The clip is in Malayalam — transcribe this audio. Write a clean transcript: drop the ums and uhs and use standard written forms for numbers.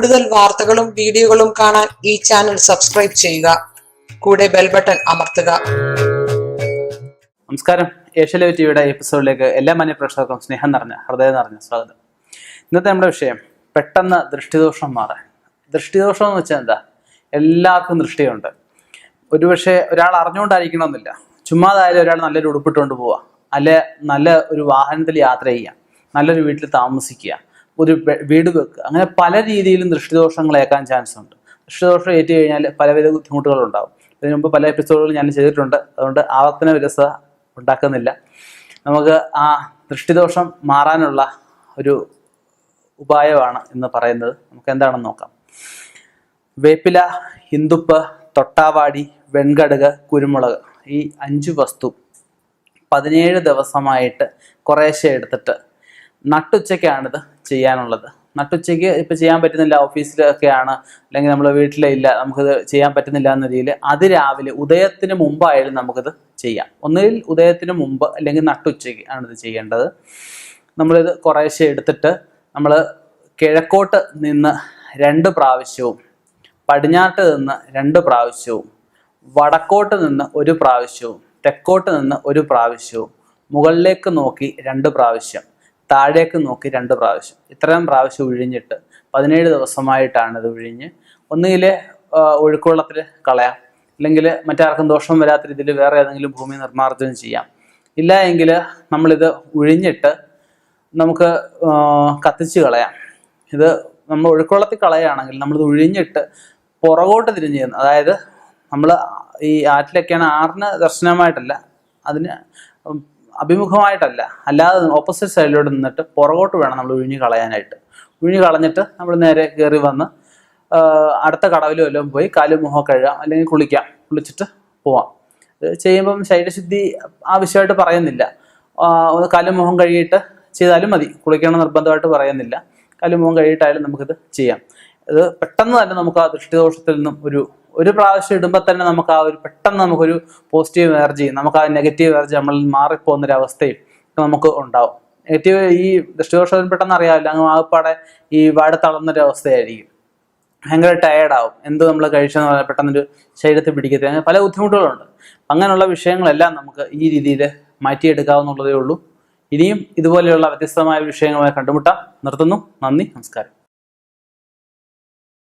കൂടുതൽ വാർത്തകളും വീഡിയോകളും കാണാൻ ഈ ചാനൽ സബ്സ്ക്രൈബ് ചെയ്യുക. കൂടെ ബെൽ ബട്ടൺ അമർത്തുക. നമസ്കാരം. ഏഷ്യ ലൈവ് ടിവിയുടെ എപ്പിസോഡിലേക്ക് എല്ലാ മാന്യപ്രേക്ഷകർക്കും സ്നേഹം നിറഞ്ഞ ഹൃദയം നിറഞ്ഞ സ്വാഗതം. ഇന്നത്തെ നമ്മുടെ വിഷയം പെട്ടെന്ന് ദൃഷ്ടിദോഷം മാറാൻ. ദൃഷ്ടിദോഷം എന്ന് വെച്ചാൽ എന്താ? എല്ലാവർക്കും ദൃഷ്ടിയുണ്ട്. ഒരുപക്ഷെ ഒരാൾ അറിഞ്ഞുകൊണ്ടായിരിക്കണമെന്നില്ല. ചുമ്മാതായാലും ഒരാൾ നല്ലൊരു ഉടുപ്പിട്ടുകൊണ്ട് പോവുക, അല്ലെ നല്ല ഒരു വാഹനത്തിൽ യാത്ര ചെയ്യുക, നല്ലൊരു വീട്ടിൽ താമസിക്കുക, ഒരു വീട് വെക്കുക, അങ്ങനെ പല രീതിയിലും ദൃഷ്ടിദോഷങ്ങൾ ഏൽക്കാൻ ചാൻസ് ഉണ്ട്. ദൃഷ്ടിദോഷം ഏറ്റു കഴിഞ്ഞാൽ പലവിധ ബുദ്ധിമുട്ടുകളുണ്ടാവും. ഇതിനു മുമ്പ് പല എപ്പിസോഡുകൾ ഞാൻ ചെയ്തിട്ടുണ്ട്. അതുകൊണ്ട് ആവർത്തന വിരസത ഉണ്ടാക്കുന്നില്ല. നമുക്ക് ആ ദൃഷ്ടിദോഷം മാറാനുള്ള ഒരു ഉപായമാണ് ഇന്ന് പറയുന്നത്. നമുക്ക് എന്താണെന്ന് നോക്കാം. വേപ്പില, ഹിന്ദുപ്പ്, തൊട്ടാവാടി, വെൺകടുക്, കുരുമുളക്, ഈ 5 വസ്തു 17 ദിവസമായിട്ട് കുറേശ്ശെ എടുത്തിട്ട് നട്ടുച്ചയ്ക്കാണിത് ചെയ്യാനുള്ളത്. നട്ടുച്ചയ്ക്ക് ഇപ്പം ചെയ്യാൻ പറ്റുന്നില്ല, ഓഫീസിലൊക്കെയാണ്, അല്ലെങ്കിൽ നമ്മൾ വീട്ടിലില്ല, നമുക്കിത് ചെയ്യാൻ പറ്റുന്നില്ല എന്ന രീതിയിൽ അതിരാവിലെ ഉദയത്തിന് മുമ്പായാലും നമുക്കിത് ചെയ്യാം. ഒന്നുകിൽ ഉദയത്തിന് മുമ്പ് അല്ലെങ്കിൽ നട്ടുച്ചയ്ക്ക് ആണിത് ചെയ്യേണ്ടത്. നമ്മളിത് കുറേശ്ശെ എടുത്തിട്ട് നമ്മൾ കിഴക്കോട്ട് നിന്ന് 2 പ്രാവശ്യവും, പടിഞ്ഞാട്ട് നിന്ന് 2 പ്രാവശ്യവും, വടക്കോട്ട് നിന്ന് 1 പ്രാവശ്യവും, തെക്കോട്ട് നിന്ന് 1 പ്രാവശ്യവും, മുകളിലേക്ക് നോക്കി 2 പ്രാവശ്യം, താഴേക്ക് നോക്കി 2 പ്രാവശ്യം, ഇത്രയും പ്രാവശ്യം ഒഴിഞ്ഞിട്ട് 17 ദിവസമായിട്ടാണ് ഇത് ഒഴിഞ്ഞ് ഒന്നുകിൽ ഒഴുക്കുവെള്ളത്തിൽ കളയാം, അല്ലെങ്കിൽ മറ്റാർക്കും ദോഷം വരാത്ത രീതിയിൽ വേറെ ഏതെങ്കിലും ഭൂമി നിർമ്മാർജ്ജനം ചെയ്യാം. ഇല്ല എങ്കിൽ നമ്മളിത് ഒഴിഞ്ഞിട്ട് നമുക്ക് കത്തിച്ച് കളയാം. ഇത് നമ്മൾ ഒഴുക്കുവെള്ളത്തിൽ കളയുകയാണെങ്കിൽ നമ്മളിത് ഒഴിഞ്ഞിട്ട് പുറകോട്ട് തിരിഞ്ഞ് ചെയ്യുന്നത്, അതായത് നമ്മൾ ഈ ആറ്റിലൊക്കെയാണ്, ആറിന് ദർശനമായിട്ടല്ല, അതിന് അഭിമുഖമായിട്ടല്ല, അല്ലാതെ ഓപ്പോസിറ്റ് സൈഡിലോട്ട് നിന്നിട്ട് പുറകോട്ട് വേണം നമ്മൾ ഒഴിഞ്ഞ് കളയാനായിട്ട്. ഒഴിഞ്ഞ് കളഞ്ഞിട്ട് നമ്മൾ നേരെ കയറി വന്ന് അടുത്ത കടവിലും എല്ലാം പോയി കാലും മുഖം കഴുകാം, അല്ലെങ്കിൽ കുളിച്ചിട്ട് പോവാം. ചെയ്യുമ്പം ശരീരശുദ്ധി ആവശ്യമായിട്ട് പറയുന്നില്ല. കാലും മുഖം കഴുകിയിട്ട് ചെയ്താലും മതി, കുളിക്കണം നിർബന്ധമായിട്ട് പറയുന്നില്ല. കാലും മുഖം കഴുകിയിട്ടായാലും നമുക്കിത് ചെയ്യാം. ഇത് പെട്ടെന്ന് തന്നെ നമുക്ക് ആ ദൃഷ്ടിദോഷത്തിൽ നിന്നും ഒരു പ്രാവശ്യം ഇടുമ്പോൾ തന്നെ നമുക്ക് ആ ഒരു പെട്ടെന്ന് നമുക്കൊരു പോസിറ്റീവ് എനർജി, നമുക്ക് ആ നെഗറ്റീവ് എനർജി നമ്മളിൽ മാറിപ്പോകുന്നൊരവസ്ഥയും നമുക്ക് ഉണ്ടാവും. നെഗറ്റീവ് ഈ ദൃഷ്ടിദോഷത്തിന് പെട്ടെന്ന് അറിയാമല്ലോ, അങ്ങ് ആകപ്പാടെ ഈ വാട് തളർന്നൊരവസ്ഥയായിരിക്കും. ഭയങ്കര ടയേർഡാവും. എന്ത് നമ്മൾ കഴിച്ചെന്ന് പറഞ്ഞാൽ പെട്ടെന്നൊരു ശരീരത്തിൽ പിടിക്കത്തില്ല. അങ്ങനെ പല ബുദ്ധിമുട്ടുകളുണ്ട്. അങ്ങനെയുള്ള വിഷയങ്ങളെല്ലാം നമുക്ക് ഈ രീതിയിൽ മാറ്റിയെടുക്കാവുന്നതേ ഉള്ളൂ. ഇനിയും ഇതുപോലെയുള്ള വ്യത്യസ്തമായ വിഷയങ്ങളുമായി കണ്ടുമുട്ടാം. നിർത്തുന്നു. നന്ദി, നമസ്കാരം.